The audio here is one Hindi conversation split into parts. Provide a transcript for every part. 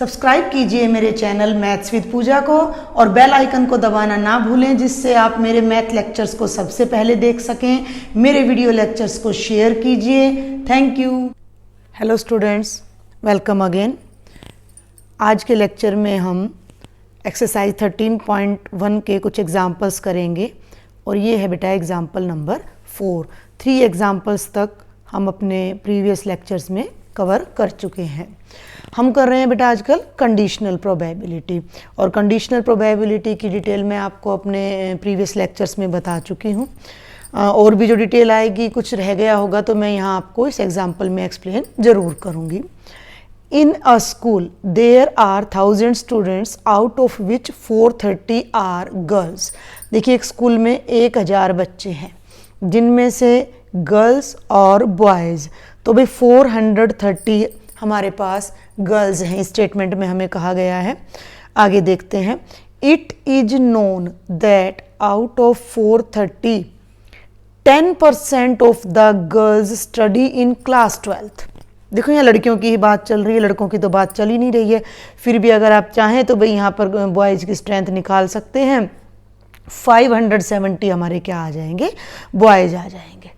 सब्सक्राइब कीजिए मेरे चैनल मैथ्स विद पूजा को और बेल आइकन को दबाना ना भूलें, जिससे आप मेरे मैथ लेक्चर्स को सबसे पहले देख सकें। मेरे वीडियो लेक्चर्स को शेयर कीजिए। Thank you. Hello students, welcome again. आज के लेक्चर में हम एक्सरसाइज 13.1 के कुछ एग्जाम्पल्स करेंगे और ये है बेटा एग्जाम्पल नंबर 4। 3 एग्जाम्पल्स तक हम अपने प्रीवियस लेक्चर्स में कवर कर चुके हैं। हम कर रहे हैं बेटा आजकल कंडीशनल प्रोबेबिलिटी, और कंडीशनल प्रोबेबिलिटी की डिटेल मैं आपको अपने प्रीवियस लेक्चर्स में बता चुकी हूँ। और भी जो डिटेल आएगी, कुछ रह गया होगा तो मैं यहाँ आपको इस एग्जाम्पल में एक्सप्लेन ज़रूर करूँगी। In a school there are 1000 students out of which 430 are girls. देखिए, एक स्कूल में 1000 बच्चे हैं जिनमें से गर्ल्स और बॉयज़, तो भाई 430 हमारे पास गर्ल्स हैं। इस स्टेटमेंट में हमें कहा गया है। आगे देखते हैं। It is known that out of 430 10% of the girls study in class 12th। देखो, यहाँ लड़कियों की ही बात चल रही है, लड़कों की तो बात चल ही नहीं रही है। फिर भी अगर आप चाहें तो भाई यहाँ पर बॉयज़ की स्ट्रेंथ निकाल सकते हैं। 570 हमारे क्या आ जाएंगे, बॉयज़ आ जाएंगे।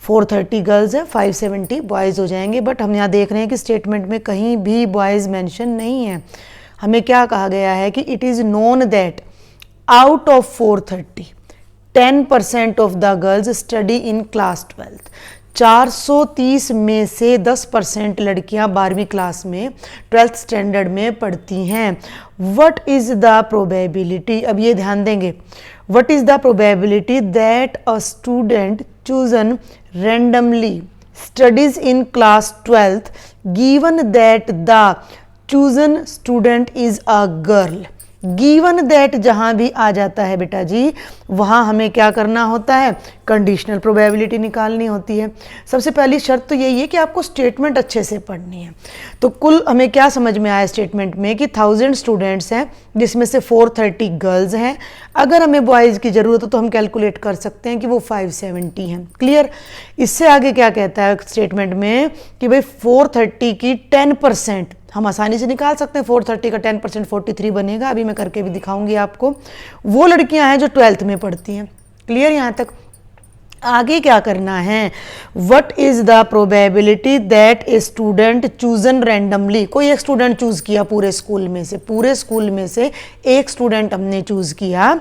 430 गर्ल्स है, 570 बॉयज़ हो जाएंगे। बट हम यहाँ देख रहे हैं कि स्टेटमेंट में कहीं भी बॉयज़ मेंशन नहीं है। हमें क्या कहा गया है कि it is known that out of 430 10% of the girls study in class 12th। 430 में से 10% लड़कियां 12वीं क्लास में 12th स्टैंडर्ड में पढ़ती हैं। व्हाट इज़ द प्रोबेबिलिटी, अब ये ध्यान देंगे, what is the probability that a student chosen randomly studies in class 12th given that the chosen student is a girl। Given that जहाँ भी आ जाता है बेटा जी, वहाँ हमें क्या करना होता है, कंडीशनल प्रोबेबिलिटी निकालनी होती है। सबसे पहली शर्त तो यही है कि आपको स्टेटमेंट अच्छे से पढ़नी है। तो कुल हमें क्या समझ में आया स्टेटमेंट में कि 1000 स्टूडेंट्स हैं जिसमें से 430 गर्ल्स हैं। अगर हमें बॉयज़ की ज़रूरत हो तो हम कैलकुलेट कर सकते हैं कि वो 570 हैं। क्लियर। इससे आगे क्या कहता है स्टेटमेंट में कि भाई 430 की 10% हम आसानी से निकाल सकते हैं। 430 का 10% 43 बनेगा। अभी मैं करके भी दिखाऊंगी आपको। वो लड़कियां हैं जो 12th में पढ़ती हैं। क्लियर यहाँ तक। आगे क्या करना है, what is the probability that a student chosen randomly. कोई एक स्टूडेंट चूज किया पूरे स्कूल में से एक स्टूडेंट हमने चूज किया,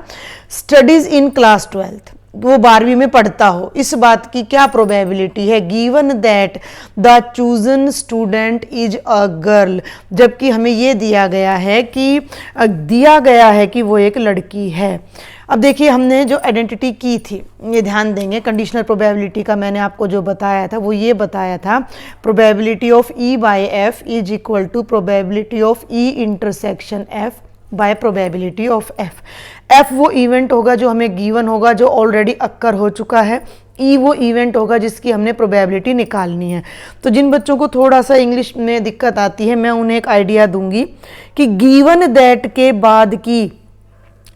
स्टडीज इन क्लास 12th, वो 12वीं में पढ़ता हो। इस बात की क्या प्रोबेबिलिटी है, given that the chosen student is a girl, जबकि हमें ये दिया गया है कि वो एक लड़की है। अब देखिए, हमने जो आइडेंटिटी की थी, ये ध्यान देंगे, कंडीशनल प्रोबेबिलिटी का मैंने आपको जो बताया था वो ये बताया था, probability of E by F is equal to probability of E intersection F by probability of F. F वो इवेंट होगा जो हमें गिवन होगा, जो ऑलरेडी अक्कर हो चुका है। ई वो इवेंट होगा जिसकी हमने प्रोबेबिलिटी निकालनी है। तो जिन बच्चों को थोड़ा सा इंग्लिश में दिक्कत आती है, मैं उन्हें एक आइडिया दूंगी कि गिवन दैट के बाद की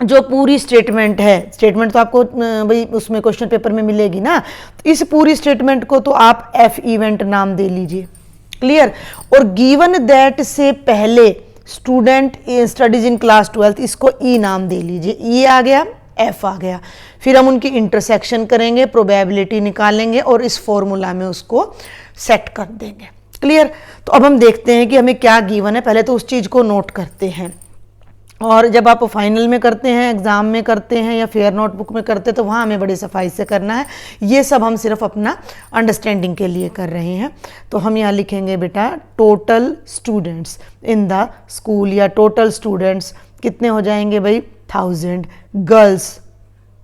जो पूरी स्टेटमेंट है, स्टेटमेंट तो आपको भाई उसमें क्वेश्चन पेपर में मिलेगी ना, तो इस पूरी स्टेटमेंट को तो आप एफ इवेंट नाम दे लीजिए। क्लियर। और गिवन दैट से पहले student studies in class 12th, इसको ई नाम दे लीजिए। ई आ गया, एफ आ गया। फिर हम उनकी इंटरसेक्शन करेंगे, प्रोबेबिलिटी निकालेंगे और इस फॉर्मूला में उसको सेट कर देंगे। क्लियर। तो अब हम देखते हैं कि हमें क्या गिवन है। पहले तो उस चीज़ को नोट करते हैं, और जब आप फाइनल में करते हैं, एग्ज़ाम में करते हैं या फेयर नोटबुक में करते हैं, तो वहाँ हमें बड़ी सफाई से करना है। ये सब हम सिर्फ अपना अंडरस्टैंडिंग के लिए कर रहे हैं। तो हम यहाँ लिखेंगे बेटा total students in the school, या टोटल स्टूडेंट्स कितने हो जाएंगे भाई, 1000।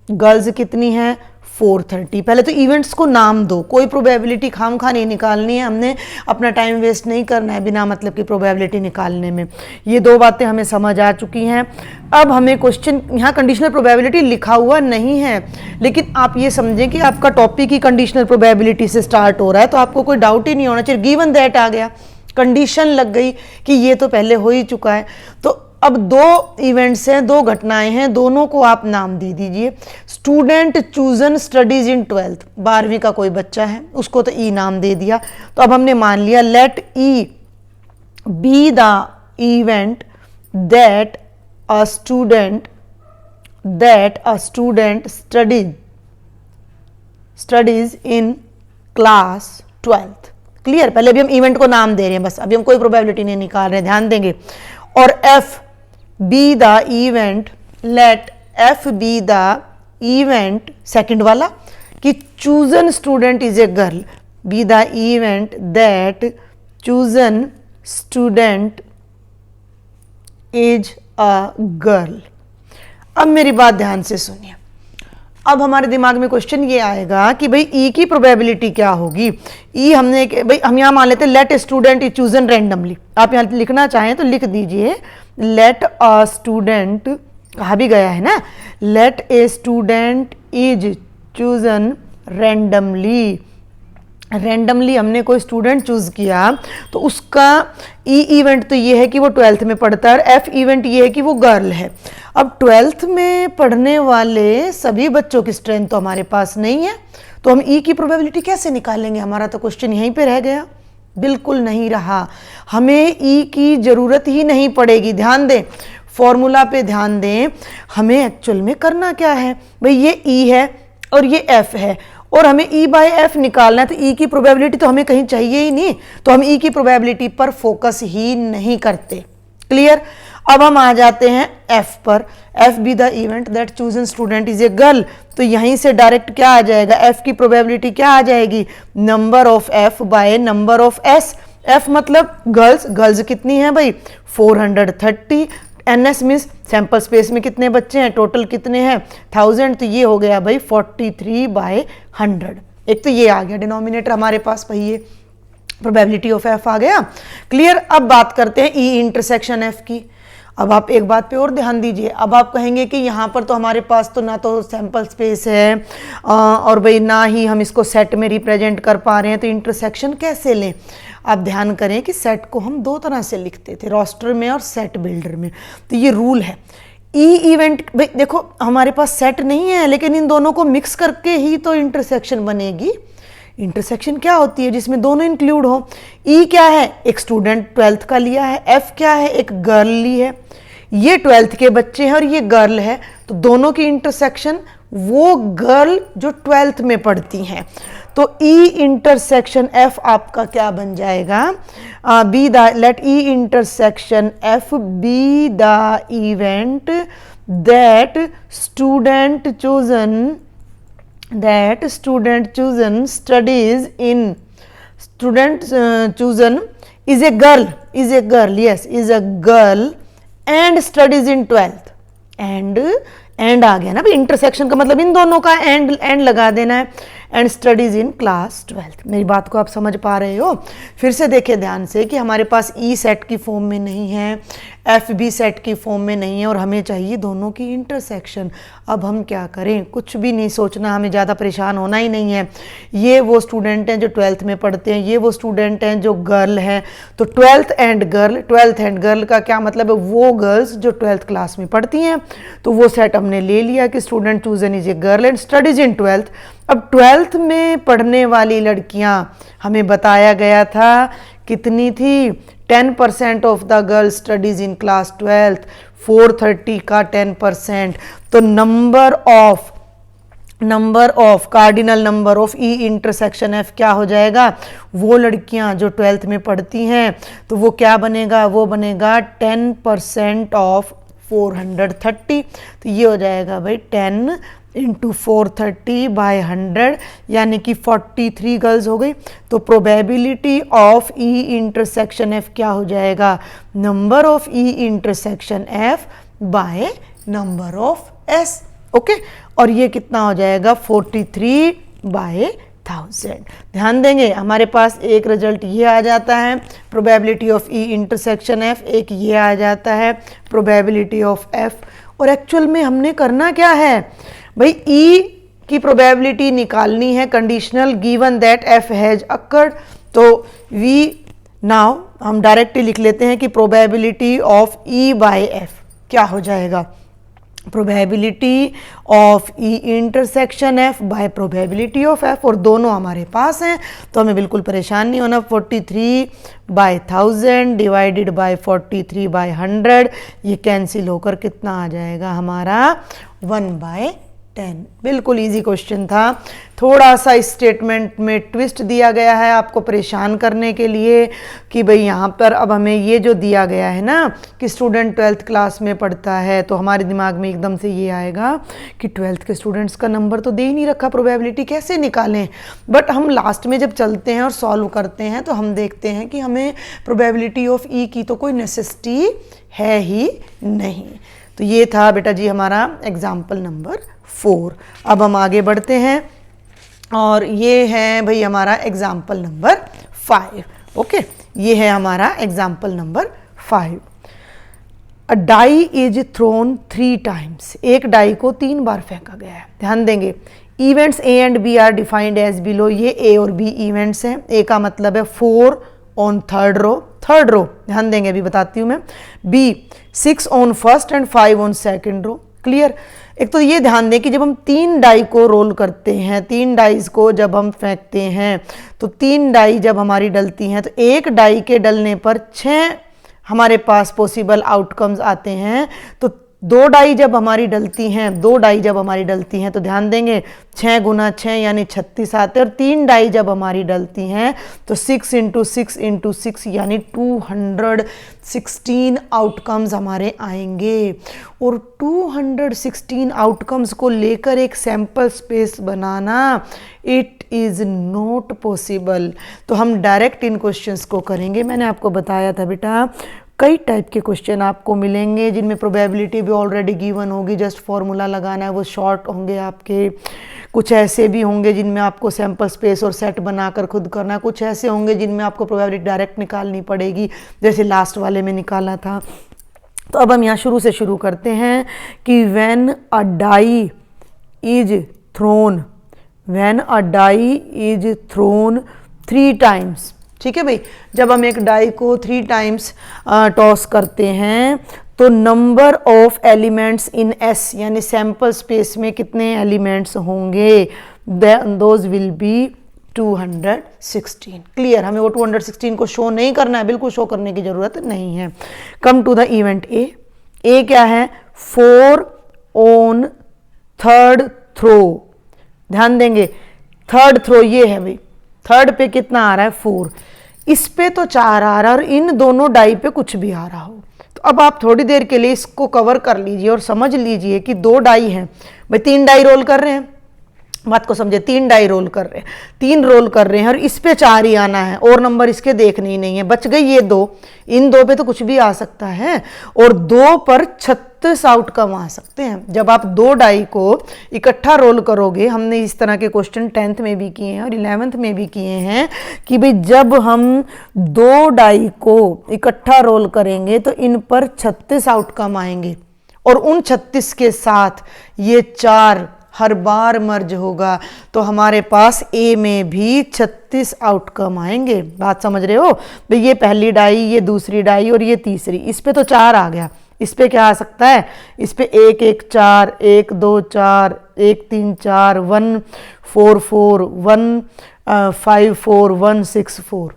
गर्ल्स कितनी हैं, 430। पहले तो इवेंट्स को नाम दो, कोई प्रोबेबिलिटी खामखा नहीं निकालनी है। हमने अपना टाइम वेस्ट नहीं करना है बिना मतलब की प्रोबेबिलिटी निकालने में। ये 2 बातें हमें समझ आ चुकी हैं। अब हमें क्वेश्चन, यहाँ कंडीशनल प्रोबेबिलिटी लिखा हुआ नहीं है, लेकिन आप ये समझें कि आपका टॉपिक ही कंडीशनल प्रोबेबिलिटी से स्टार्ट हो रहा है, तो आपको कोई डाउट ही नहीं होना चाहिए। गिवन दैट आ गया, कंडीशन लग गई कि ये तो पहले हो ही चुका है। तो अब 2 इवेंट्स हैं, 2 घटनाएं हैं, दोनों को आप नाम दे दीजिए। Student chosen studies in 12th, 12वीं का कोई बच्चा है, उसको तो ई नाम दे दिया। तो अब हमने मान लिया let E be the event that a student studies in class 12th। Clear, पहले भी हम इवेंट को नाम दे रहे हैं, बस अभी हम कोई प्रोबेबिलिटी नहीं निकाल रहे, ध्यान देंगे। और F be the event, let F be the event, second वाला कि chosen student is a girl, be the event that chosen student is a girl. अब मेरी बात ध्यान से सुनिए, अब हमारे दिमाग में क्वेश्चन ये आएगा कि भाई ई की प्रोबेबिलिटी क्या होगी। ई हमने भाई हम यहाँ मान लेते हैं let a student is chosen randomly, आप यहाँ लिखना चाहें तो लिख दीजिए लेट अ स्टूडेंट, कहा भी गया है ना, let a student is chosen randomly. Randomly हमने कोई स्टूडेंट चूज किया तो उसका ई इवेंट तो ये है कि वो 12th में पढ़ता है और एफ इवेंट ये है कि वो गर्ल है। अब 12th में पढ़ने वाले सभी बच्चों की स्ट्रेंथ तो हमारे पास नहीं है, तो हम ई की प्रोबेबिलिटी कैसे निकालेंगे? हमारा तो क्वेश्चन यहीं पे रह गया, बिल्कुल नहीं रहा। हमें ई की जरूरत ही नहीं पड़ेगी। ध्यान दें, फॉर्मूला पे ध्यान दें, हमें एक्चुअल में करना क्या है भाई, ये ई है और ये एफ है और हमें ई बाय एफ निकालना है, तो ई की प्रोबेबिलिटी तो हमें कहीं चाहिए ही नहीं, तो हम ई की प्रोबेबिलिटी पर फोकस ही नहीं करते। क्लियर। अब हम आ जाते हैं एफ पर, F be the event that chosen student is a girl, तो यहीं से डायरेक्ट क्या आ जाएगा, एफ की प्रोबेबिलिटी क्या आ जाएगी, number of F bye number of S. F मतलब गर्ल्स, गर्ल्स कितनी है भाई 430, एनएस मीन्स सैंपल स्पेस में कितने बच्चे हैं, टोटल कितने हैं 1000, तो ये हो गया भाई 43/100। एक तो ये आ गया डिनोमिनेटर हमारे पास, भाई ये प्रोबेबिलिटी ऑफ एफ आ गया। क्लियर। अब बात करते हैं ई इंटरसेक्शन एफ की। अब आप एक बात पे और ध्यान दीजिए, अब आप कहेंगे कि यहाँ पर तो हमारे पास तो ना तो सैंपल स्पेस है और भाई ना ही हम इसको सेट में रिप्रेजेंट कर पा रहे हैं, तो इंटरसेक्शन कैसे लें? आप ध्यान करें कि सेट को हम दो तरह से लिखते थे, रोस्टर में और सेट बिल्डर में, तो ये रूल है। ई इवेंट भाई देखो हमारे पास सेट नहीं है, लेकिन इन दोनों को मिक्स करके ही तो इंटरसेक्शन बनेगी। इंटरसेक्शन क्या होती है, जिसमें दोनों इंक्लूड हो। ई क्या है, एक स्टूडेंट 12th का लिया है, एफ क्या है, एक गर्ल ली है, ये 12th के बच्चे हैं और ये गर्ल है, तो दोनों की इंटरसेक्शन वो गर्ल जो 12th में पढ़ती हैं, तो ई इंटरसेक्शन एफ आपका क्या बन जाएगा, be the, let E intersection F be the event that student chosen studies in student chosen is a girl, yes, is a girl and studies in 12th, and आ गया ना भाई, इंटरसेक्शन का मतलब इन दोनों का एंड लगा देना है, and studies in class 12th। मेरी बात को आप समझ पा रहे हो? फिर से देखिए ध्यान से कि हमारे पास ई सेट की फॉर्म में नहीं है, एफ बी सेट की फॉर्म में नहीं है, और हमें चाहिए दोनों की इंटरसेक्शन। अब हम क्या करें, कुछ भी नहीं सोचना, हमें ज़्यादा परेशान होना ही नहीं है। ये वो स्टूडेंट हैं जो 12th में पढ़ते हैं, ये वो स्टूडेंट हैं जो गर्ल हैं, तो 12th एंड गर्ल का क्या मतलब है, वो गर्ल्स जो 12th क्लास में पढ़ती हैं, तो वो सेट हमने ले लिया कि student chosen is a girl and studies in 12th। अब 12th में पढ़ने वाली लड़कियां हमें बताया गया था कितनी थी, 10% of the girl studies in class 12th, 430 का 10%, तो number of cardinal number of E intersection F क्या हो जाएगा, वो लड़कियां जो 12th में पढ़ती हैं, तो वो क्या बनेगा, वो बनेगा 10% ऑफ 430, तो ये हो जाएगा भाई 10 इंटू 430/100, यानी कि 43 गर्ल्स हो गई। तो probability of E intersection F क्या हो जाएगा, number of E intersection F bye number of S. Okay, और ये कितना हो जाएगा 43/1000। ध्यान देंगे हमारे पास एक रिजल्ट ये आ जाता है probability of E intersection F, एक ये आ जाता है प्रोबेबिलिटी ऑफ एफ। और एक्चुअल में हमने करना क्या है भाई, ई की प्रोबेबिलिटी निकालनी है conditional given that F has occurred, तो वी नाउ हम डायरेक्टली लिख लेते हैं कि probability of E by F क्या हो जाएगा, probability of E intersection F by probability of F, और दोनों हमारे पास हैं तो हमें बिल्कुल परेशान नहीं होना। 43/1000 डिवाइडेड बाय 43/100, ये कैंसिल होकर कितना आ जाएगा हमारा 1/10। बिल्कुल इजी क्वेश्चन था। थोड़ा सा इस स्टेटमेंट में ट्विस्ट दिया गया है आपको परेशान करने के लिए कि भाई यहाँ पर अब हमें ये जो दिया गया है ना कि स्टूडेंट 12th क्लास में पढ़ता है, तो हमारे दिमाग में एकदम से ये आएगा कि 12th के स्टूडेंट्स का नंबर तो दे ही नहीं रखा, प्रोबेबिलिटी कैसे निकालें। बट हम लास्ट में जब चलते हैं और सॉल्व करते हैं तो हम देखते हैं कि हमें प्रोबेबिलिटी ऑफ ई की तो कोई नेसेसिटी है ही नहीं। तो ये था बेटा जी हमारा एग्जाम्पल नंबर 4। अब हम आगे बढ़ते हैं और ये है भाई हमारा एग्जाम्पल नंबर 5। ओके, ये है हमारा example number 5। A die is thrown 3 times, एक डाई को 3 बार फेंका गया है। ध्यान देंगे, events A and B are defined as below. ये ए और बी इवेंट्स हैं। ए का मतलब है 4 ऑन थर्ड रो, ध्यान देंगे अभी बताती हूँ मैं। B 6 on first and 5 on second row. Clear. एक तो ये ध्यान दें कि जब हम 3 डाई को रोल करते हैं, 3 डाइज को जब हम फेंकते हैं, तो 3 डाई जब हमारी डलती हैं तो एक डाई के डलने पर 6 हमारे पास पॉसिबल आउटकम्स आते हैं। तो 2 डाई जब हमारी डलती हैं, 2 डाई जब हमारी डलती हैं तो ध्यान देंगे 6 गुना 6 यानी 36 आते हैं। और 3 डाई जब हमारी डलती हैं तो 6 × 6 × 6 यानी 216 आउटकम्स हमारे आएंगे। और 216 आउटकम्स को लेकर एक sample space banana it is not possible. तो हम डायरेक्ट इन क्वेश्चंस को करेंगे। मैंने आपको बताया था बेटा कई टाइप के क्वेश्चन आपको मिलेंगे जिनमें प्रोबेबिलिटी भी ऑलरेडी गिवन होगी, जस्ट फॉर्मूला लगाना है, वो शॉर्ट होंगे आपके। कुछ ऐसे भी होंगे जिनमें आपको सैंपल स्पेस और सेट बनाकर खुद करना है। कुछ ऐसे होंगे जिनमें आपको प्रोबेबिलिटी डायरेक्ट निकालनी पड़ेगी, जैसे लास्ट वाले में निकाला था। तो अब हम यहाँ शुरू से शुरू करते हैं कि when a die is thrown, when a die is thrown 3 times. ठीक है भाई, जब हम एक डाई को 3 टाइम्स टॉस करते हैं तो number of elements in S यानी सैंपल स्पेस में कितने एलिमेंट्स होंगे, दोज विल बी 216। क्लियर। हमें वो 216 को शो नहीं करना है, बिल्कुल शो करने की जरूरत नहीं है। Come to the event A. A क्या है 4 ऑन थर्ड थ्रो। ध्यान देंगे थर्ड थ्रो ये है भाई, थर्ड पे कितना आ रहा है 4, इस पे तो 4 आ रहा है और इन दोनों डाई पे कुछ भी आ रहा हो। तो अब आप थोड़ी देर के लिए इसको कवर कर लीजिए और समझ लीजिए कि 2 डाई हैं भाई, 3 डाई रोल कर रहे हैं। बात को समझे, 3 डाई रोल कर रहे हैं, 3 रोल कर रहे हैं और इस पे 4 ही आना है और नंबर इसके देखने ही नहीं है। बच गई ये 2, इन 2 पे तो कुछ भी आ सकता है और 2 पर 36 आउटकम आ सकते हैं। जब आप 2 डाई को इकट्ठा रोल करोगे, हमने इस तरह के क्वेश्चन 10th में भी किए हैं और 11th में भी किए हैं कि भाई जब हम 2 डाई को इकट्ठा रोल करेंगे तो इन पर 36 आउटकम आएंगे और उन 36 के साथ ये 4 हर बार मर्ज होगा। तो हमारे पास ए में भी 36 आउटकम आएंगे। बात समझ रहे हो भाई, ये पहली डाई, ये दूसरी डाई और ये तीसरी, इस पे तो 4 आ गया। इस पे क्या आ सकता है, इस पे 1 1 4, 1 2 4, 1 3 4, 1 4 4, 1 5 4, 1 6 4।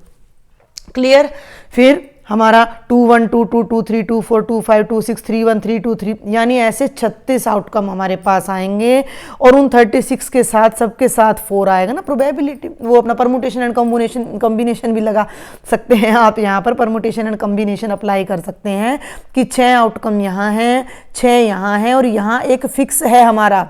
क्लियर। फिर हमारा 2 1 2 2 2 3 2 4 2 5 2 6 3 1 3 2 3 यानी ऐसे 36 आउटकम हमारे पास आएंगे और उन 36 के साथ सबके साथ 4 आएगा ना प्रोबेबिलिटी। वो अपना परमुटेशन एंड कॉम्बिनेशन भी लगा सकते हैं आप, यहाँ पर परमुटेशन एंड कॉम्बिनेशन अप्लाई कर सकते हैं कि 6 आउटकम यहाँ हैं, 6 यहाँ हैं और यहाँ एक फिक्स है हमारा,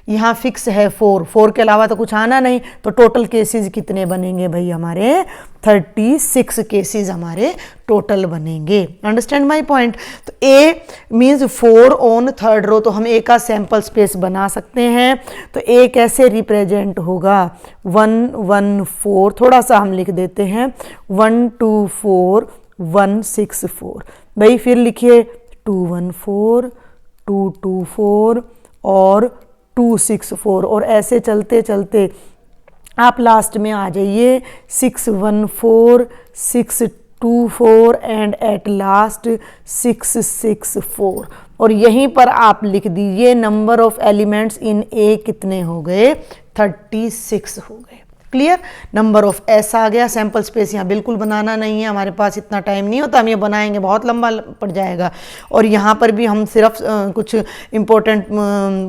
यहाँ फिक्स है 4 के अलावा तो कुछ आना नहीं। तो टोटल केसेस कितने बनेंगे भाई हमारे 36 केसेस हमारे टोटल बनेंगे। Understand my point. तो ए मींस 4 ऑन थर्ड रो, तो हम ए का सैंपल स्पेस बना सकते हैं। तो ए कैसे रिप्रेजेंट होगा 1 1 4, थोड़ा सा हम लिख देते हैं 1 2 4 1 6 4। भाई फिर लिखिए 2 1 4 2 2 4 और 2 6 4 और ऐसे चलते चलते आप लास्ट में आ जाइए 6 1 4 6 2 4 एंड एट लास्ट 6 6 4। और यहीं पर आप लिख दीजिए नंबर ऑफ एलिमेंट्स इन ए कितने हो गए, 36 हो गए। क्लियर। नंबर ऑफ एस आ गया। सैंपल स्पेस यहाँ बिल्कुल बनाना नहीं है, हमारे पास इतना टाइम नहीं होता, हम ये बनाएंगे बहुत लंबा पड़ जाएगा। और यहाँ पर भी हम सिर्फ कुछ इंपॉर्टेंट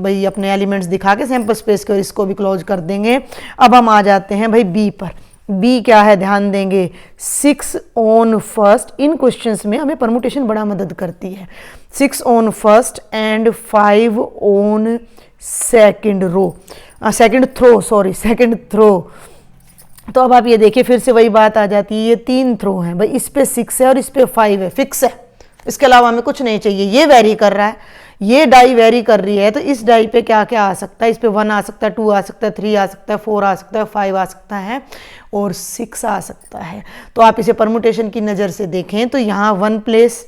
भाई अपने एलिमेंट्स दिखा के सैंपल स्पेस को इसको भी क्लोज कर देंगे। अब हम आ जाते हैं भाई बी पर। बी क्या है, ध्यान देंगे 6 ऑन फर्स्ट। इन क्वेश्चंस में हमें परमुटेशन बड़ा मदद करती है। 6 on first and 5 on second row, second throw. तो अब आप ये देखिए फिर से वही बात आ जाती है, ये 3 थ्रो हैं भाई, इस पे 6 है और इस पे 5 है, फिक्स है, इसके अलावा हमें कुछ नहीं चाहिए। ये वेरी कर रहा है, ये डाई वेरी कर रही है, तो इस डाई पे क्या क्या आ सकता है, इस पे 1 आ सकता है, 2 आ सकता है, 3 आ सकता है, 4 आ सकता है, 5 आ सकता है और 6 आ सकता है। तो आप इसे परमुटेशन की नज़र से देखें तो यहाँ 1 प्लेस,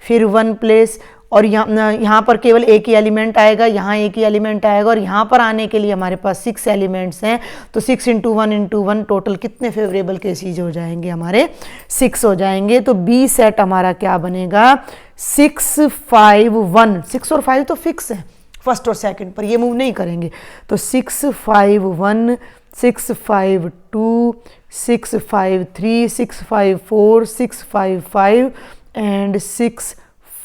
फिर 1 प्लेस, और यहाँ पर केवल एक ही एलिमेंट आएगा, यहाँ एक ही एलिमेंट आएगा, और यहाँ पर आने के लिए हमारे पास 6 एलिमेंट्स हैं। तो 6 × 1 × 1 टोटल कितने फेवरेबल केसेज हो जाएंगे हमारे, 6 हो जाएंगे। तो बी सेट हमारा क्या बनेगा, 6 5 1। 6 और 5 तो फिक्स है, फर्स्ट और सेकंड पर, ये मूव नहीं करेंगे। तो 6 5 1, 6 5 2, 6 5 3, 6 5 4, 6 5 5 एंड 6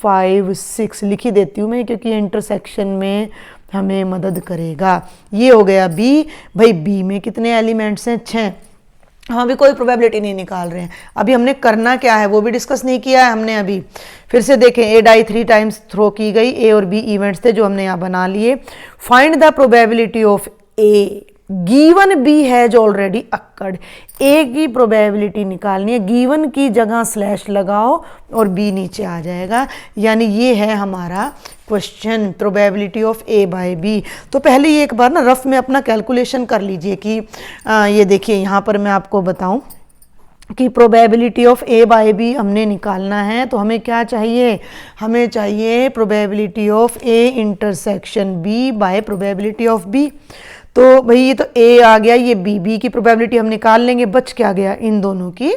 5 6 लिख ही देती हूँ मैं, क्योंकि इंटरसेक्शन में हमें मदद करेगा। ये हो गया बी। भाई बी में कितने एलिमेंट्स हैं, 6। हम अभी कोई प्रोबेबिलिटी नहीं निकाल रहे हैं, अभी हमने करना क्या है वो भी डिस्कस नहीं किया है हमने अभी। फिर से देखें, ए डाई 3 टाइम्स थ्रो की गई, ए और बी इवेंट्स थे जो हमने यहाँ बना लिए। Find the probability of A given B has already occurred. A की प्रोबेबिलिटी निकालनी है, गिवन की जगह स्लैश लगाओ और बी नीचे आ जाएगा, यानी ये है हमारा question, probability of A by B. तो पहले ये एक बार ना रफ में अपना कैलकुलेशन कर लीजिए कि ये देखिए यहाँ पर मैं आपको बताऊं कि probability of A by B हमने निकालना है। तो हमें क्या चाहिए, हमें चाहिए probability of A intersection B by probability of B. तो भाई ये तो ए आ गया, ये बी की प्रोबेबिलिटी हम निकाल लेंगे, बच क्या गया, इन दोनों की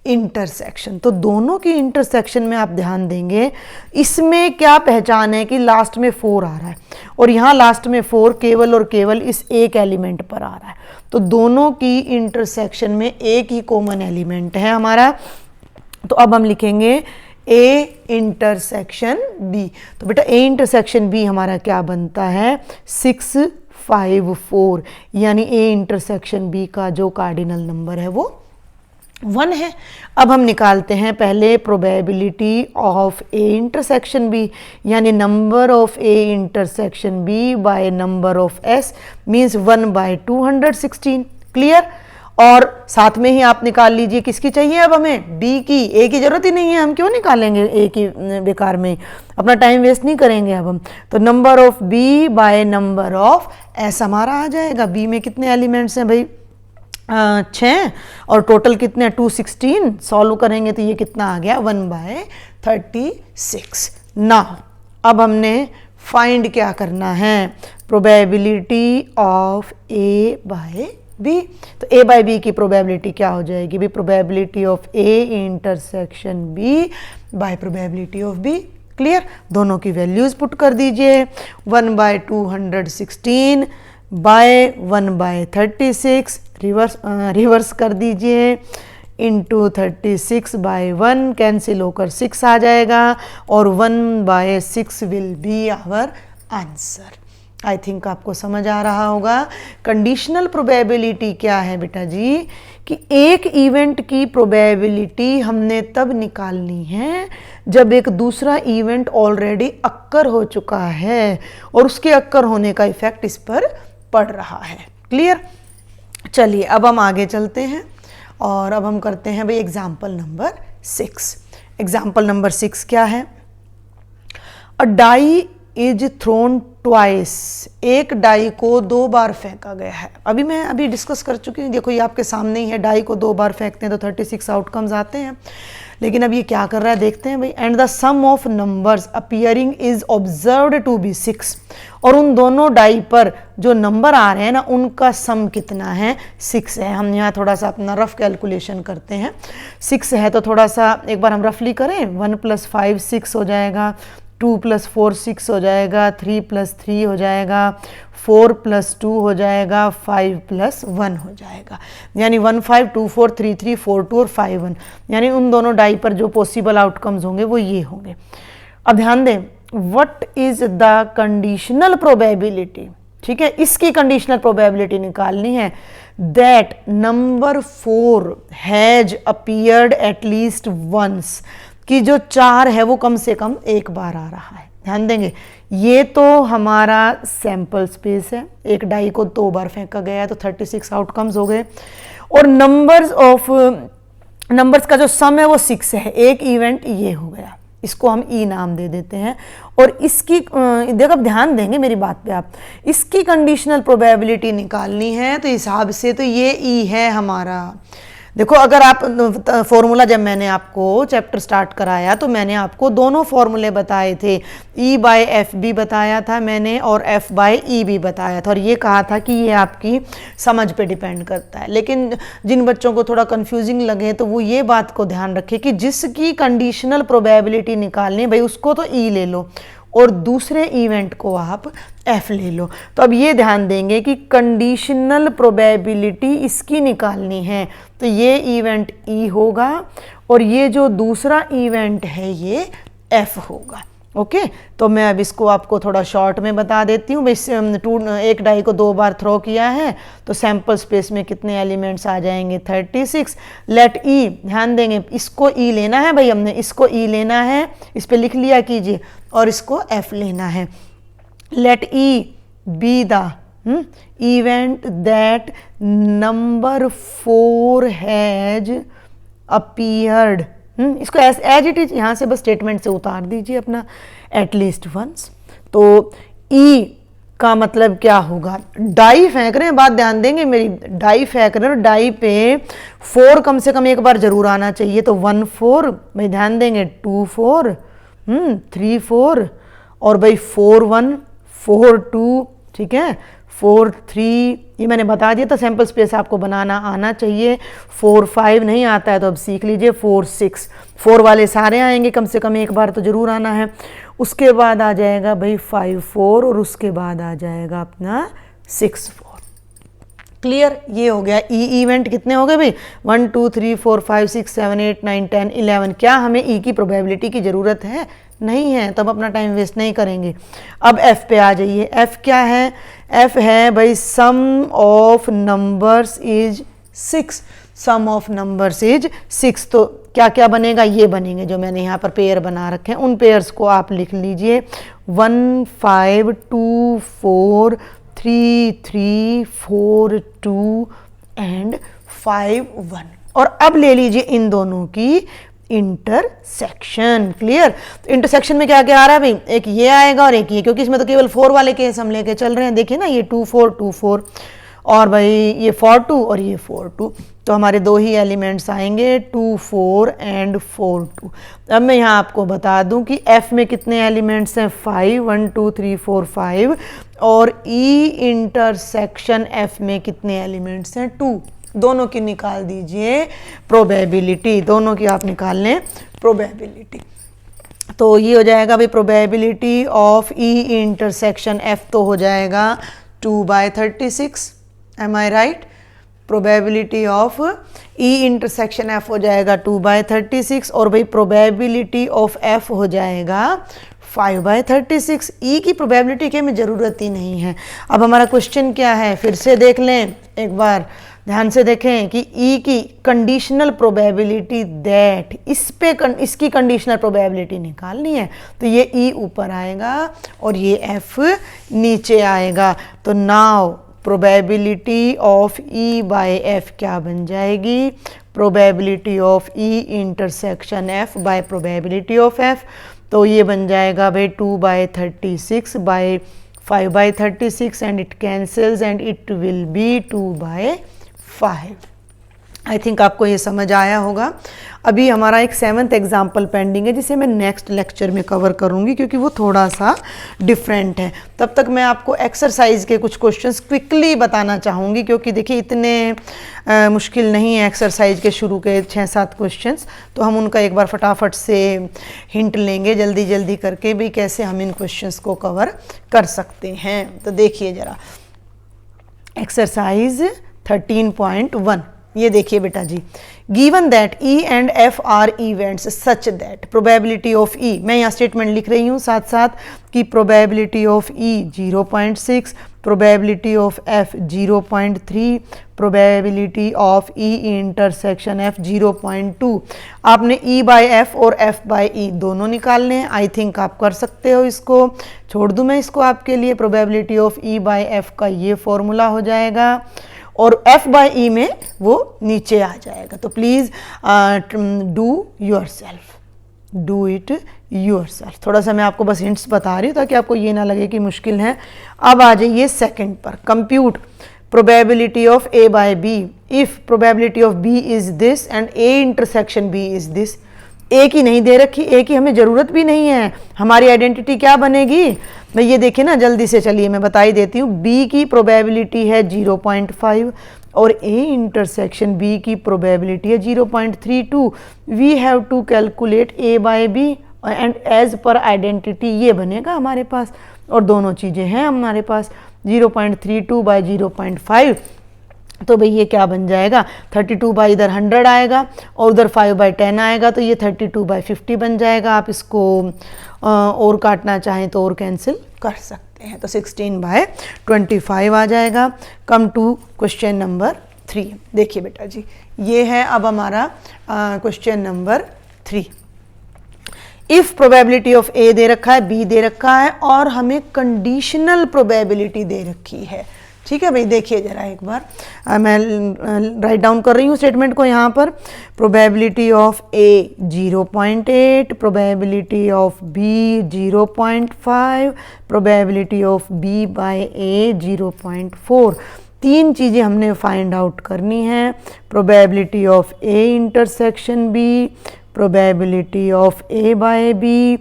इंटरसेक्शन। तो दोनों की इंटरसेक्शन में आप ध्यान देंगे, इसमें क्या पहचान है कि लास्ट में 4 आ रहा है और यहाँ लास्ट में 4 केवल और केवल इस एक एलिमेंट पर आ रहा है। तो दोनों की इंटरसेक्शन में एक ही कॉमन एलिमेंट है हमारा। तो अब हम लिखेंगे ए इंटरसेक्शन बी। तो बेटा ए इंटरसेक्शन बी हमारा क्या बनता है, 6 5 4, यानी ए इंटरसेक्शन बी का जो कार्डिनल नंबर है वो 1 है। अब हम निकालते हैं पहले probability of A intersection B, यानी number of A intersection B by number of S means 1/216। Clear. और साथ में ही आप निकाल लीजिए किसकी चाहिए, अब हमें डी की। ए की जरूरत ही नहीं है, हम क्यों निकालेंगे ए की बेकार में, अपना टाइम वेस्ट नहीं करेंगे अब हम। तो number of B by number of S हमारा आ जाएगा। बी में कितने एलिमेंट्स हैं भाई, 6 और टोटल कितने 216। सॉल्व करेंगे तो ये कितना आ गया 1/36। ना अब हमने फाइंड क्या करना है, probability of A by B. तो ए बाय बी की प्रोबेबिलिटी क्या हो जाएगी भी, probability of A intersection B by probability of B. Clear. दोनों की वैल्यूज पुट कर दीजिए, 1/216 बाय 1/36 रिवर्स कर दीजिए, इंटू 36/1 कैंसिल होकर 6 आ जाएगा और 1/6 will be our answer. I think आपको समझ आ रहा होगा। कंडीशनल प्रोबेबिलिटी क्या है बेटा जी, कि एक इवेंट की प्रोबेबिलिटी हमने तब निकालनी है जब एक दूसरा इवेंट ऑलरेडी अक्कर हो चुका है और उसके अक्कर होने का इफेक्ट इस पर पड़ रहा है। क्लियर। चलिए अब हम आगे चलते हैं और अब हम करते हैं भाई एग्जाम्पल नंबर 6। एग्जाम्पल नंबर 6 क्या है, अ डाई इज थ्रोन ट्वाइस। एक डाई को 2 बार फेंका गया है। मैं अभी डिस्कस कर चुकी हूँ, देखो ये आपके सामने ही है, डाई को 2 बार फेंकते हैं तो 36 आउटकम्स आते हैं। लेकिन अब ये क्या कर रहा है देखते हैं भाई। And the sum of numbers appearing is observed to be 6। और उन दोनों डाई पर जो नंबर आ रहे हैं ना उनका सम कितना है, 6 है। हम यहाँ थोड़ा सा अपना रफ कैलकुलेशन करते हैं। 6 है तो थोड़ा सा एक बार हम रफली करें, 1 + 5 6 हो जाएगा, 2 + 4 6 हो जाएगा, 3 + 3 हो जाएगा, 4 + 2 हो जाएगा, 5 + 1 हो जाएगा, यानी 1 5 2 4 3 3 4 2 और 5 1, यानी उन दोनों डाई पर जो पॉसिबल आउटकम्स होंगे वो ये होंगे। अब ध्यान दें, what is the conditional probability, ठीक है, इसकी कंडीशनल प्रोबेबिलिटी निकालनी है। That number 4 has appeared at least once, कि जो 4 है वो कम से कम एक बार आ रहा है। ध्यान देंगे, ये तो हमारा सैंपल स्पेस है, एक डाई को 2 बार फेंका गया है तो 36 आउटकम्स हो गए, और नंबर्स का जो सम है वो 6 है, एक इवेंट ये हो गया, इसको हम ई नाम दे देते हैं। और इसकी देखो, अब ध्यान देंगे मेरी बात पे आप, इसकी कंडीशनल प्रोबेबिलिटी निकालनी है तो हिसाब से तो ये ई है हमारा। देखो, अगर आप फॉर्मूला, जब मैंने आपको चैप्टर स्टार्ट कराया तो मैंने आपको दोनों फॉर्मूले बताए थे, E/F भी बताया था मैंने और F/E भी बताया था, और ये कहा था कि ये आपकी समझ पे डिपेंड करता है। लेकिन जिन बच्चों को थोड़ा कंफ्यूजिंग लगे तो वो ये बात को ध्यान रखें कि जिसकी कंडीशनल प्रोबेबिलिटी निकालनी, भाई उसको तो E ले लो और दूसरे इवेंट को आप F ले लो। तो अब ये ध्यान देंगे कि कंडीशनल प्रोबेबिलिटी इसकी निकालनी है तो ये इवेंट E होगा और ये जो दूसरा इवेंट है ये F होगा। ओके, तो मैं अब इसको आपको थोड़ा शॉर्ट में बता देती हूँ। एक डाई को 2 बार थ्रो किया है तो सैंपल स्पेस में कितने एलिमेंट्स आ जाएंगे, 36। लेट E, ध्यान देंगे, इसको E लेना है भाई, हमने इसको E लेना है, इस पे लिख लिया कीजिए, और इसको F लेना है। Let E be the event that number 4 has appeared, इसको एज इट इज यहाँ से बस स्टेटमेंट से उतार दीजिए अपना, एटलीस्ट वंस। तो ई का मतलब क्या होगा, डाई फेंक रहे हैं, बात ध्यान देंगे मेरी, डाई फेंक रहे हैं, डाई पे 4 कम से कम एक बार जरूर आना चाहिए, तो 1 4, भाई ध्यान देंगे, 2 4, 3 4, और भाई 4 1 4 2, ठीक है, 4 3, ये मैंने बता दिया था, सैंपल स्पेस आपको बनाना आना चाहिए। 4 5 नहीं आता है तो अब सीख लीजिए, 4 6, 4 वाले सारे आएंगे, कम से कम एक बार तो जरूर आना है। उसके बाद आ जाएगा भाई 5 4, और उसके बाद आ जाएगा अपना 6 4। क्लियर, ये हो गया। ई इवेंट कितने हो गए भाई, 1 2 3 4 5 6 7 8 9 10 11। क्या हमें ई की प्रोबेबिलिटी की ज़रूरत है? नहीं है, तब अपना टाइम वेस्ट नहीं करेंगे। अब एफ पे आ जाइए। एफ क्या है? एफ है भाई sum of numbers is 6। Sum of numbers is 6। तो क्या क्या बनेगा? ये बनेंगे जो मैंने यहाँ पर पेयर बना रखे हैं, उन पेयर्स को आप लिख लीजिए। 1 5 2 4 3 3 4 2 एंड 5 1। और अब ले लीजिए इन दोनों की इंटरसेक्शन। क्लियर? तो इंटरसेक्शन में क्या क्या आ रहा है भाई? एक ये आएगा और एक ये, क्योंकि इसमें तो केवल 4 वाले केस हम लेके चल रहे हैं। देखिए ना, ये 2 4 2 4 और भाई ये 4 2 और ये 4 2। तो हमारे दो ही एलिमेंट्स आएंगे, 2 4 एंड 4 2। अब मैं यहाँ आपको बता दूं कि F में कितने एलिमेंट्स हैं? 5 1 2 3 4 5। और E इंटरसेक्शन F में कितने एलिमेंट्स हैं? 2। दोनों की निकाल दीजिए प्रोबेबिलिटी, दोनों की आप निकाल लें प्रोबेबिलिटी। तो ये हो जाएगा भाई probability of E intersection F तो हो जाएगा 2/36। Am I right? Probability of E intersection F हो जाएगा 2/36 और भाई प्रोबेबिलिटी ऑफ F हो जाएगा 5/36। E की प्रोबेबिलिटी के में ज़रूरत ही नहीं है। अब हमारा क्वेश्चन क्या है? फिर से देख लें एक बार, ध्यान से देखें कि E की कंडीशनल प्रोबेबिलिटी दैट, इसकी कंडीशनल प्रोबेबिलिटी निकालनी है। तो ये E ऊपर आएगा और ये F नीचे आएगा। तो नाउ प्रोबेबिलिटी ऑफ E/F क्या बन जाएगी? Probability of E intersection F by probability of F। तो ये बन जाएगा भाई 2/36 by 5/36 and it cancels and it will be 2/5। I think आपको ये समझ आया होगा। अभी हमारा एक 7th एग्जाम्पल पेंडिंग है जिसे मैं नेक्स्ट लेक्चर में कवर करूँगी क्योंकि वो थोड़ा सा डिफरेंट है। तब तक मैं आपको एक्सरसाइज के कुछ क्वेश्चंस क्विकली बताना चाहूँगी क्योंकि देखिए इतने मुश्किल नहीं है एक्सरसाइज के शुरू के 6-7 क्वेश्चंस, तो हम उनका एक बार फटाफट से हिंट लेंगे जल्दी जल्दी करके भी कैसे हम इन क्वेश्चंस को कवर कर सकते हैं। तो देखिए ज़रा एक्सरसाइज 13.1, ये देखिए बेटा जी, given that E and F are events such that probability of E, मैं यहाँ स्टेटमेंट लिख रही हूँ साथ साथ कि probability of E 0.6, probability of F 0.3, probability of E intersection F 0.2। आपने ई बाय एफ और एफ बाय ई दोनों निकालने हैं। आई थिंक आप कर सकते हो, इसको छोड़ दूँ मैं इसको आपके लिए। Probability of E by F का ये फॉर्मूला हो जाएगा और f बाई ई में वो नीचे आ जाएगा। तो please do it your self. थोड़ा सा मैं आपको बस हिंट्स बता रही हूँ ताकि आपको ये ना लगे कि मुश्किल है। अब आ जाइए सेकंड पर, compute probability of a by b if probability of b is this and a intersection b is this. A की नहीं दे रखी, ए की हमें ज़रूरत भी नहीं है। हमारी आइडेंटिटी क्या बनेगी मैं ये देखिए ना जल्दी से, चलिए मैं बता ही देती हूँ। बी की प्रोबेबिलिटी है 0.5 और ए इंटरसेक्शन बी की प्रोबेबिलिटी है 0.32। We have to calculate A by B and as per identity ये बनेगा हमारे पास, और दोनों चीज़ें हैं हमारे पास। 0.32 बाय 0.5 तो भाई ये क्या बन जाएगा, 32 बाई इधर 100 आएगा और उधर 5/10 आएगा, तो ये 32/50 बन जाएगा। आप इसको और काटना चाहें तो और कैंसिल कर सकते हैं, तो 16/25 आ जाएगा। Come to question number 3। देखिए बेटा जी, ये है अब हमारा question number 3। If probability of A दे रखा है, बी दे रखा है और हमें कंडीशनल प्रोबेबिलिटी दे रखी है। ठीक है भाई, देखिए जरा एक बार मैं राइट डाउन कर रही हूँ स्टेटमेंट को यहाँ पर। Probability of A 0.8, probability of B 0.5, probability of B by A 0.4। तीन चीज़ें हमने फाइंड आउट करनी है। Probability of A intersection B, probability of A by B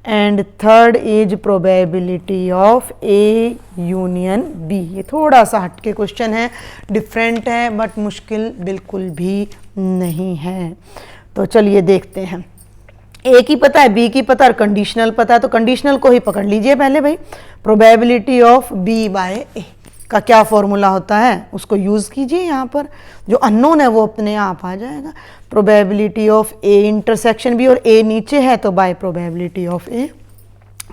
and third is probability of A union B. ये थोड़ा सा हटके क्वेश्चन है, डिफरेंट है, बट मुश्किल बिल्कुल भी नहीं है। तो चलिए देखते हैं। ए की पता है, बी की पता है और कंडीशनल पता है, तो कंडीशनल को ही पकड़ लीजिए पहले भाई। प्रोबेबिलिटी ऑफ बी बाय ए का क्या फॉर्मूला होता है उसको यूज़ कीजिए। यहाँ पर जो अननोन है वो अपने आप आ जाएगा। Probability of A intersection B, और ए नीचे है तो बाय प्रोबेबिलिटी ऑफ ए।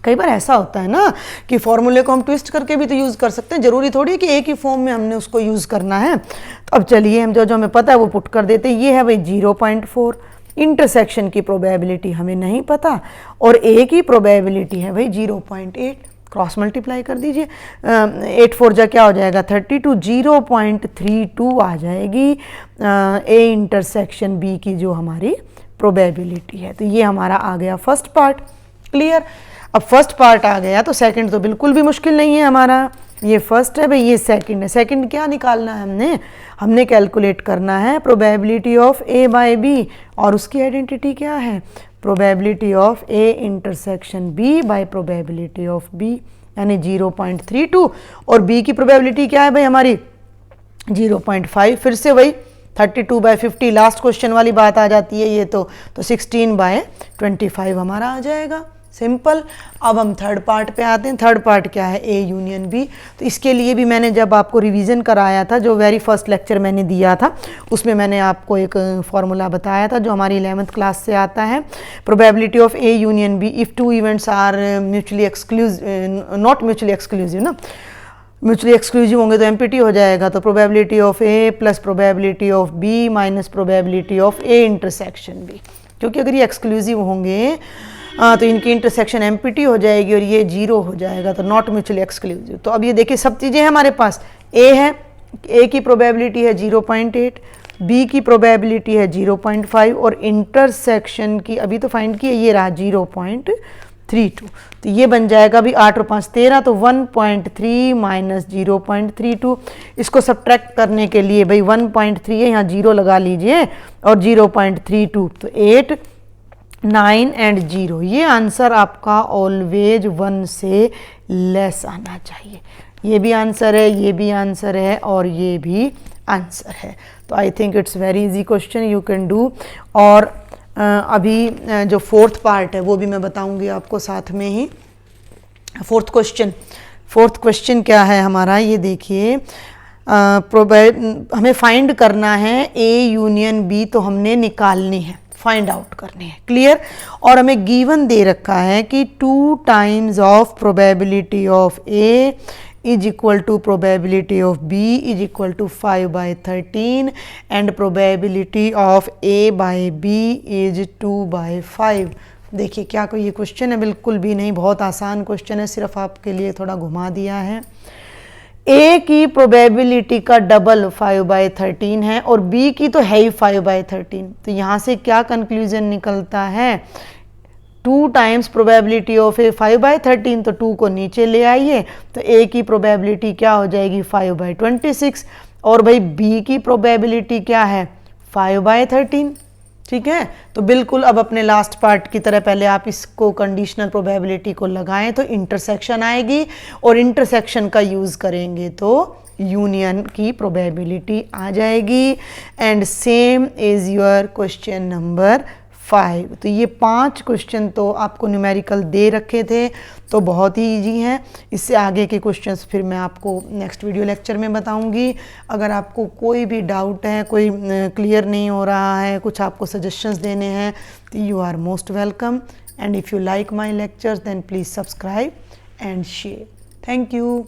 कई बार ऐसा होता है ना कि फॉर्मूले को हम ट्विस्ट करके भी तो यूज़ कर सकते हैं, ज़रूरी थोड़ी है कि एक ही फॉर्म में हमने उसको यूज़ करना है। तो अब चलिए हम जो हमें पता है वो पुट कर देते हैं। ये है भाई 0.4, इंटरसेक्शन की प्रोबेबिलिटी हमें नहीं पता और ए की प्रोबेबिलिटी है भाई 0.8। क्रॉस मल्टीप्लाई कर दीजिए, 8 4 जा क्या हो जाएगा 32, 0.32 आ जाएगी ए इंटरसेक्शन बी की जो हमारी प्रोबेबिलिटी है। तो ये हमारा आ गया फर्स्ट पार्ट। क्लियर। अब फर्स्ट पार्ट आ गया तो सेकंड तो बिल्कुल भी मुश्किल नहीं है हमारा। ये फर्स्ट है भाई, ये सेकंड है। सेकंड क्या निकालना है हमने कैलकुलेट करना है probability of A by B, और उसकी आइडेंटिटी क्या है, probability of A intersection B by probability of B, यानी 0.32। और बी की प्रोबेबिलिटी क्या है भाई हमारी 0.5। फिर से वही 32/50 लास्ट क्वेश्चन वाली बात आ जाती है ये तो 16/25 हमारा आ जाएगा। सिंपल। अब हम थर्ड पार्ट पे आते हैं। थर्ड पार्ट क्या है, ए यूनियन बी। तो इसके लिए भी मैंने जब आपको रिवीजन कराया था, जो वेरी फर्स्ट लेक्चर मैंने दिया था, उसमें मैंने आपको एक फॉर्मूला बताया था जो हमारी 11th क्लास से आता है। Probability of A union B if two events are mutually exclusive, not mutually exclusive ना, म्यूचुअली एक्सक्लूसिव होंगे तो एमपीटी हो जाएगा। तो probability of A plus probability of B minus probability of A intersection B, क्योंकि अगर ये एक्सक्लूसिव होंगे तो इनकी इंटरसेक्शन एमपीटी हो जाएगी और ये 0 हो जाएगा, तो नॉट म्यूचुअली एक्सक्लूसिव। तो अब ये देखिए सब चीज़ें हैं हमारे पास। ए है, ए की प्रोबेबिलिटी है 0.8, बी की प्रोबेबिलिटी है 0.5 और इंटरसेक्शन की अभी तो फाइंड की है, ये रहा 0.32। 0.32। तो ये बन जाएगा भी 8 और 5 13, तो 1.3 माइनस 0.32। इसको सब्ट्रैक्ट करने के लिए भाई 1.3 है, यहाँ 0 लगा लीजिए और 0.32, तो 8 9 एंड 0। ये आंसर आपका ऑलवेज 1 से लेस आना चाहिए। ये भी आंसर है, ये भी आंसर है और ये भी आंसर है। तो I think it's very easy question, you can do. और अभी जो फोर्थ पार्ट है वो भी मैं बताऊंगी आपको साथ में ही। फोर्थ क्वेश्चन क्या है हमारा, ये देखिए। हमें फाइंड करना है ए यूनियन बी, तो हमने निकालनी है, फाइंड आउट करनी है, क्लियर। और हमें गिवन दे रखा है कि 2 times of probability of A is equal to probability of B is equal to 5/13 and probability of A by B is 2/5। देखिए क्या कोई ये क्वेश्चन है, बिल्कुल भी नहीं, बहुत आसान क्वेश्चन है, सिर्फ आपके लिए थोड़ा घुमा दिया है। A की प्रोबेबिलिटी का डबल 5/13 है और B की तो है ही 5/13। तो यहाँ से क्या कंक्लूजन निकलता है, 2 टाइम्स प्रोबेबिलिटी ऑफ ए 5/13, तो 2 को नीचे ले आइए, तो ए की प्रोबेबिलिटी क्या हो जाएगी 5/26, और भाई बी की प्रोबेबिलिटी क्या है 5/13। ठीक है, तो बिल्कुल अब अपने लास्ट पार्ट की तरह पहले आप इसको कंडीशनल प्रोबेबिलिटी को लगाएं तो इंटरसेक्शन आएगी, और इंटरसेक्शन का यूज़ करेंगे तो यूनियन की प्रोबेबिलिटी आ जाएगी। And same is your question number 5। तो ये 5 क्वेश्चन तो आपको न्यूमेरिकल दे रखे थे, तो बहुत ही इजी हैं। इससे आगे के क्वेश्चंस फिर मैं आपको नेक्स्ट वीडियो लेक्चर में बताऊंगी। अगर आपको कोई भी डाउट है, कोई क्लियर नहीं हो रहा है, कुछ आपको सजेशंस देने हैं, तो you are most welcome. And if you like my lectures then please subscribe and share. Thank you.